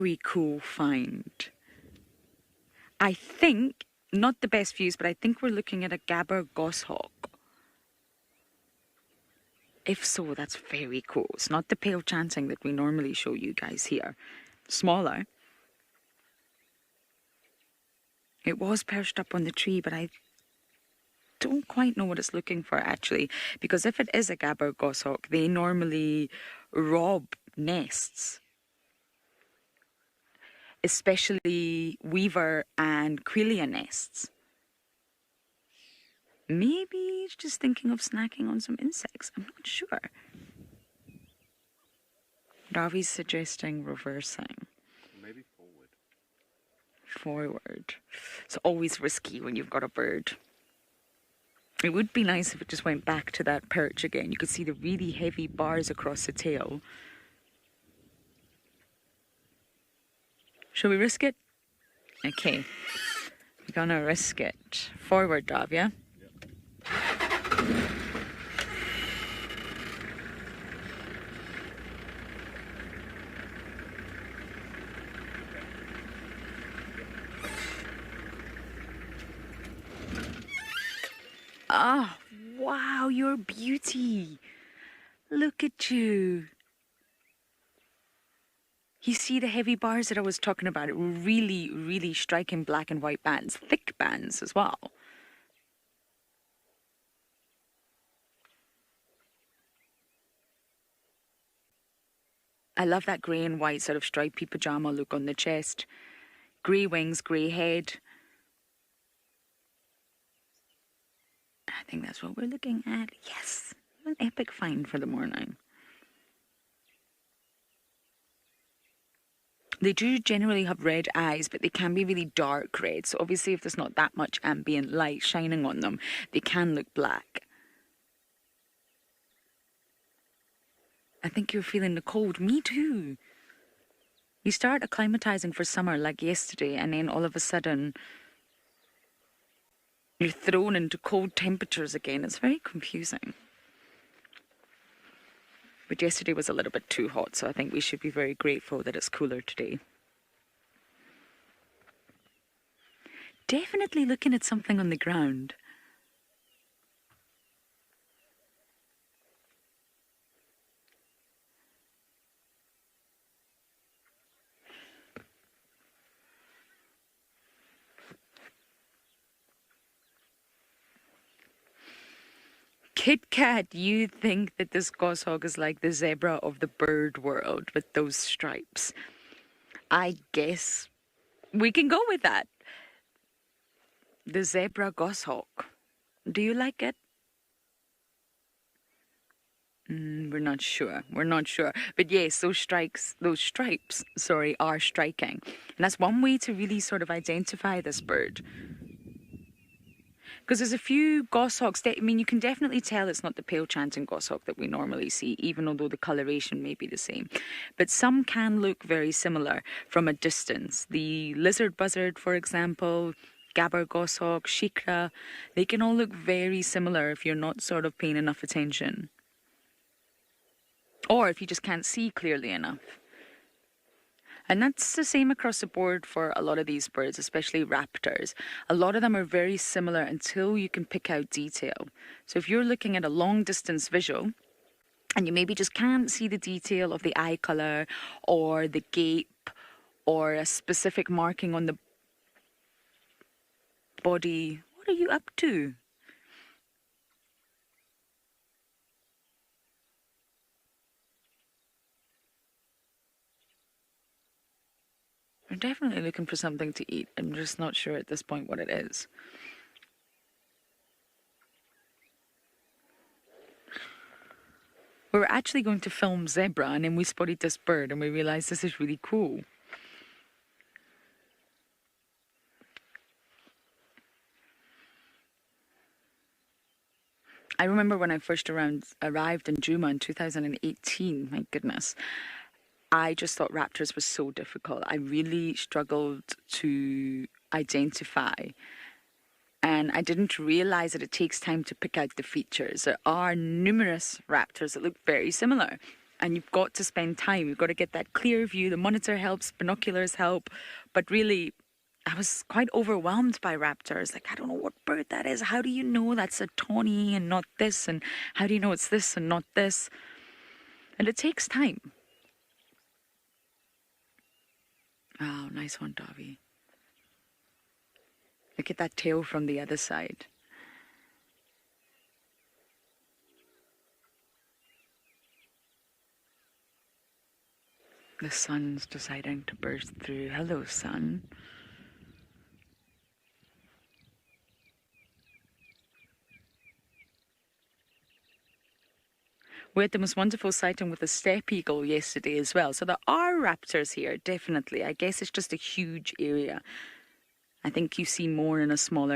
Very cool find. I think, not the best views, but I think we're looking at a Gabar Goshawk. If so, that's very cool. It's not the pale chanting that we normally show you guys here. Smaller. It was perched up on the tree, but I don't quite know what it's looking for actually. Because if it is a Gabar Goshawk, they normally rob nests. Especially weaver and quelea nests. Maybe he's just thinking of snacking on some insects. I'm not sure. Ravi's suggesting reversing. Maybe forward. Forward. It's always risky when you've got a bird. It would be nice if it just went back to that perch again. You could see the really heavy bars across the tail. Shall we risk it? Okay. We're gonna risk it. Forward, Dav, yeah? Ah, wow, you're a beauty. Look at you. You see the heavy bars that I was talking about? It were really, really striking black and white bands, thick bands as well. I love that grey and white sort of stripy pajama look on the chest. Grey wings, grey head. I think that's what we're looking at. Yes, an epic find for the morning. They do generally have red eyes, but they can be really dark red. So obviously if there's not that much ambient light shining on them, they can look black. I think you're feeling the cold. Me too. You start acclimatizing for summer like yesterday, and then all of a sudden you're thrown into cold temperatures again. It's very confusing. But yesterday was a little bit too hot, so I think we should be very grateful that it's cooler today. Definitely looking at something on the ground. Kit Kat, you think that this goshawk is like the zebra of the bird world with those stripes. I guess we can go with that. The zebra goshawk. Do you like it? We're not sure. We're not sure. But yes, those stripes, are striking. And that's one way to really sort of identify this bird. Because there's a few goshawks that, I mean, you can definitely tell it's not the pale chanting goshawk that we normally see, even although the coloration may be the same. But some can look very similar from a distance. The lizard buzzard, for example, Gabar Goshawk, shikra, they can all look very similar if you're not sort of paying enough attention. Or if you just can't see clearly enough. And that's the same across the board for a lot of these birds, especially raptors. A lot of them are very similar until you can pick out detail. So if you're looking at a long distance visual and you maybe just can't see the detail of the eye color or the gape or a specific marking on the body, what are you up to? We're definitely looking for something to eat. I'm just not sure at this point what it is. We were actually going to film zebra and then we spotted this bird and we realized this is really cool. I remember when I first arrived in Juma in 2018, my goodness. I just thought raptors was so difficult. I really struggled to identify. And I didn't realize that it takes time to pick out the features. There are numerous raptors that look very similar. and you've got to spend time. You've got to get that clear view. The monitor helps, binoculars help, but really, I was quite overwhelmed by raptors. Like, I don't know what bird that is. How do you know that's a tawny and not this? And how do you know it's this and not this? And it takes time. Oh, nice one, Dobby. Look at that tail from the other side. The sun's deciding to burst through. Hello, sun. We had the most wonderful sighting with a steppe eagle yesterday as well. So there are raptors here, definitely. I guess it's just a huge area. I think you see more in a smaller